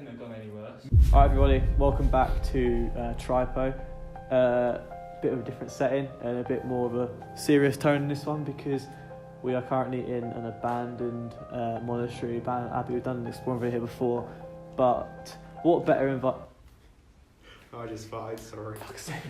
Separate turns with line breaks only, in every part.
couldn't have gone any worse.
Alright everybody, welcome back to Tripo. Bit of a different setting and a bit more of a serious tone in this one because we are currently in an abandoned monastery, abandoned abbey. We've done an exploring video here before, but what better
I just fired, sorry.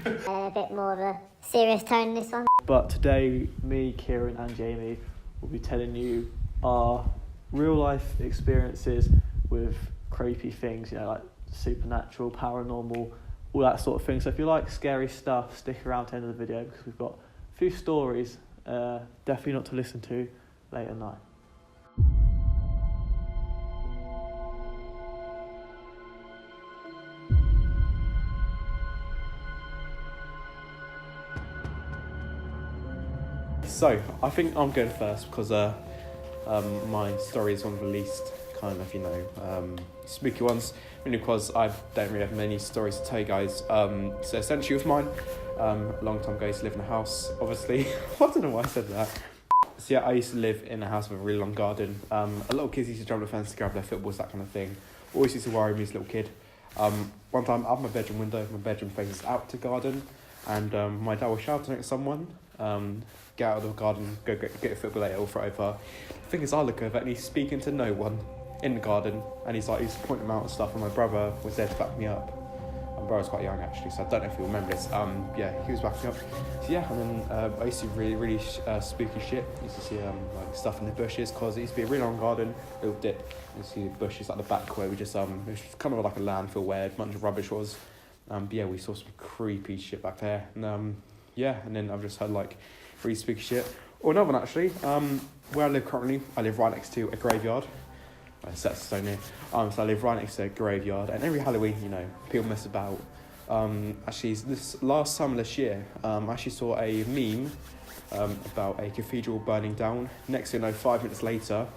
A bit more of a serious tone in this one.
But today, me, Kieran and Jamie will be telling you our real life experiences with creepy things, like supernatural, paranormal, all that sort of thing. So if you like scary stuff, stick around to the end of the video because we've got a few stories, definitely not to listen to late at night.
So, I think I'm going first because my story is one of the least kind of, spooky ones, mainly because I don't really have many stories to tell you guys. So essentially with mine, a long time ago I used to live in a house, obviously. I don't know why I said that. So yeah, I used to live in a house with a really long garden. A lot of kids used to jump the fence to grab their footballs, that kind of thing. Always used to worry me as a little kid. One time out of my bedroom window, my bedroom faces out to garden, and my dad was shouting at someone, get out of the garden, go get a football later, or throw it over. The thing is, I look over and he's speaking to no one in the garden, and he's pointing them out and stuff, and my brother was there to back me up. My brother was quite young actually, so I don't know if you remember this. He was backing up. So yeah, and then I used to see really spooky shit. I used to see like stuff in the bushes, because it used to be a really long garden, little dip. You see the bushes like the back where we just it was kind of like a landfill where a bunch of rubbish was. We saw some creepy shit back there, and and then I've just heard like really spooky shit. Or another one actually, where I live currently, I live right next to a graveyard. That's so near. So I live right next to a graveyard, and every Halloween, people mess about. Actually, this last summer this year, I actually saw a meme about a cathedral burning down. Next thing you know, 5 minutes later,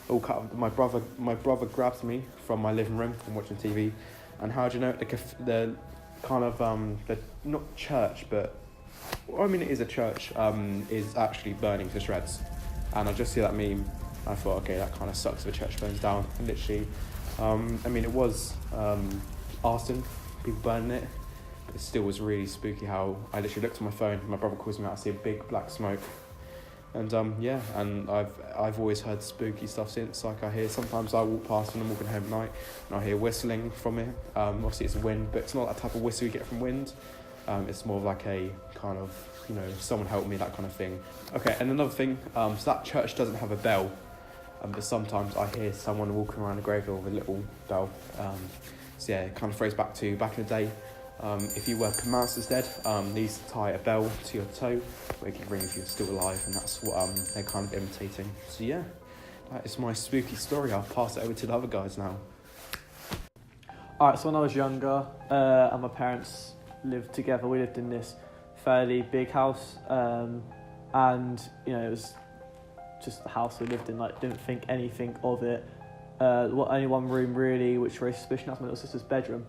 all cut up. My brother grabbed me from my living room from watching TV, and how do you know the kind of the not church, but it is a church, is actually burning to shreds. And I just see that meme. I thought, okay, that kind of sucks if a church burns down. And literally, it was arson, people burning it, but it still was really spooky how I literally looked at my phone, my brother calls me out, I see a big black smoke. And and I've always heard spooky stuff since. Like sometimes I walk past when I'm walking home at night, and I hear whistling from it. Obviously it's wind, but it's not that type of whistle you get from wind. It's more of like a kind of, someone help me, that kind of thing. Okay, and another thing, so that church doesn't have a bell. But sometimes I hear someone walking around the graveyard with a little bell. It kind of throws back to back in the day. If you were pronounced as dead, they used to tie a bell to your toe, where you could ring if you were still alive, and that's what they're kind of imitating. So yeah, that is my spooky story. I'll pass it over to the other guys now.
Alright, so when I was younger, and my parents lived together, we lived in this fairly big house, and it was just the house we lived in, didn't think anything of it. Only one room really, which raised suspicion, that's my little sister's bedroom.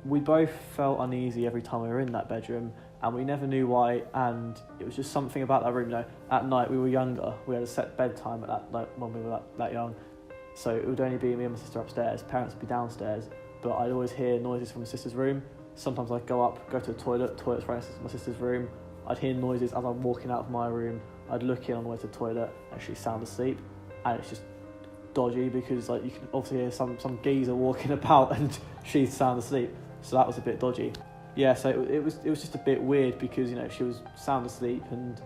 We both felt uneasy every time we were in that bedroom, and we never knew why, and it was just something about that room. At night we were younger, we had a set bedtime when we were that young, so it would only be me and my sister upstairs, parents would be downstairs, but I'd always hear noises from my sister's room. Sometimes I'd go to the toilet's right next to my sister's room, I'd hear noises as I'm walking out of my room, I'd look in on the way to the toilet and she's sound asleep, and it's just dodgy because you can obviously hear some geezer walking about and she's sound asleep, so that was a bit dodgy. Yeah, so it was just a bit weird because she was sound asleep and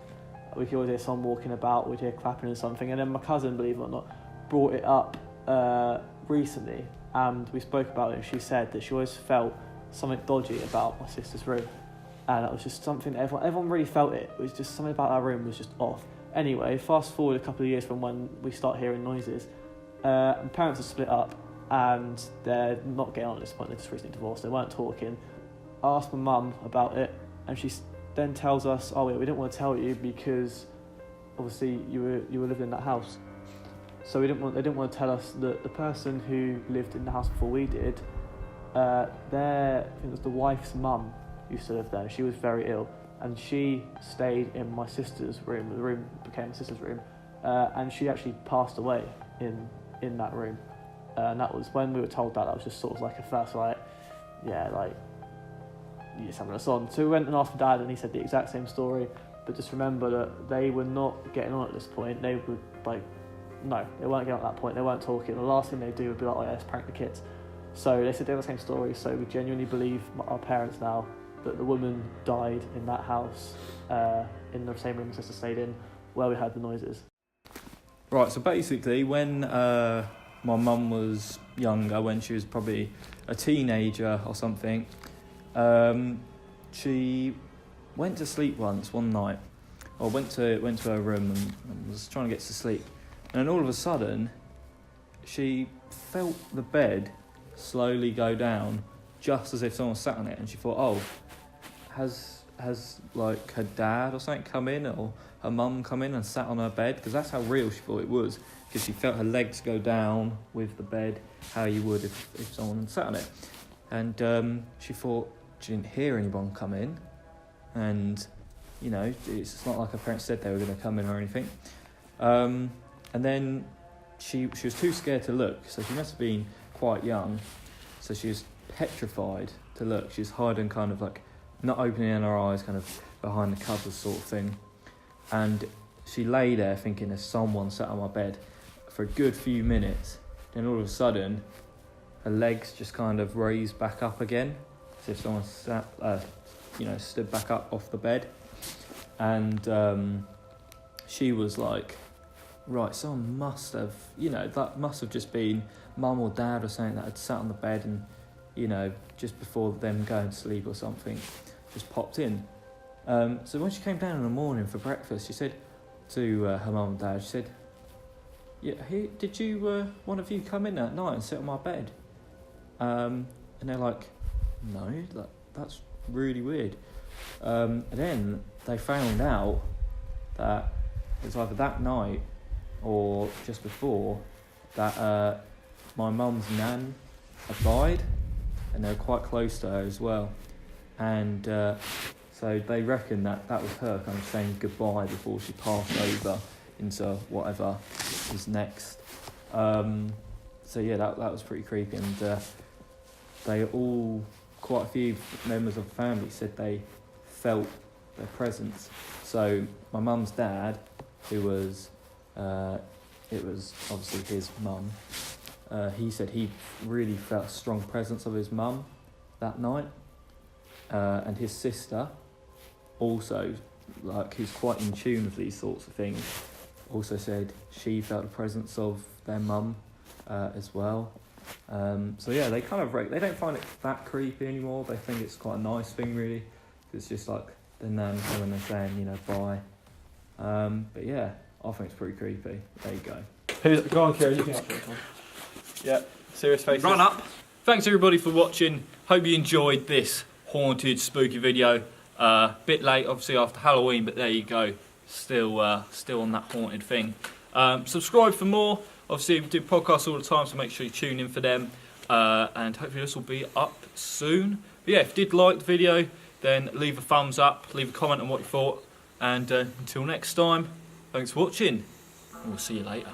we could always hear someone walking about, we'd hear clapping or something, and then my cousin, believe it or not, brought it up recently, and we spoke about it, and she said that she always felt something dodgy about my sister's room. And it was just something everyone really felt it. It was just something about that room was just off. Anyway, fast forward a couple of years from when we start hearing noises. My parents are split up and they're not getting on at this point. They just recently divorced. They weren't talking. I asked my mum about it, and she then tells us, "Oh, yeah, we didn't want to tell you because obviously you were living in that house." So they didn't want to tell us that the person who lived in the house before we did, I think it was the wife's mum, used to live there. She was very ill, and she stayed in my sister's room. The room became my sister's room, and she actually passed away in that room. And that was when we were told that was just sort of like a first, like, yeah, like, you're just having us on. So we went and asked my dad, and he said the exact same story. But just remember that they were not getting on at this point. They would, like, no, they weren't getting on at that point. They weren't talking. The last thing they'd do would be like, oh yeah, let's prank the kids. So they said they were the same story. So we genuinely believe, our parents now, that the woman died in that house, in the same room my sister stayed in, where we heard the noises.
Right, so basically when my mum was younger, when she was probably a teenager or something, she went to sleep one night, or went to her room and was trying to get to sleep. And then all of a sudden, she felt the bed slowly go down, just as if someone sat on it, and she thought, oh, has like her dad or something come in, or her mum come in and sat on her bed? Because that's how real she thought it was, because she felt her legs go down with the bed, how you would if someone had sat on it. And she thought she didn't hear anyone come in, and you know, it's not like her parents said they were going to come in or anything. And then she was too scared to look, so she must have been quite young, so she was petrified to look. She was hiding, kind of like not opening her eyes, kind of behind the covers sort of thing. And she lay there thinking there's someone sat on my bed for a good few minutes. Then all of a sudden, her legs just kind of raised back up again, as if someone stood back up off the bed. And she was like, right, someone must have, that must have just been mum or dad or something that had sat on the bed and, just before them going to sleep or something, just popped in. So when she came down in the morning for breakfast, she said to her mum and dad, she said, yeah, did you, one of you come in that night and sit on my bed? And they're like, no, that's really weird. And then they found out that it was either that night or just before that my mum's nan had died, and they were quite close to her as well. And so they reckon that was her kind of saying goodbye before she passed over into whatever was next. So yeah, that was pretty creepy. And they all, quite a few members of the family said they felt their presence. So my mum's dad, who was, it was obviously his mum, he said he really felt a strong presence of his mum that night. And his sister also, who's quite in tune with these sorts of things, also said she felt the presence of their mum as well. So yeah, they kind of they don't find it that creepy anymore. They think it's quite a nice thing, really. It's just like the nan coming and saying, bye. But yeah, I think it's pretty creepy. There you go.
Go on, Kieran, you can answer this one. Yeah, serious faces.
Run up. Thanks everybody for watching. Hope you enjoyed this haunted, spooky video. Bit late, obviously, after Halloween, but there you go. Still on that haunted thing. Subscribe for more. Obviously, we do podcasts all the time, so make sure you tune in for them. And hopefully this will be up soon. But yeah, if you did like the video, then leave a thumbs up, leave a comment on what you thought. And until next time, thanks for watching. And we'll see you later.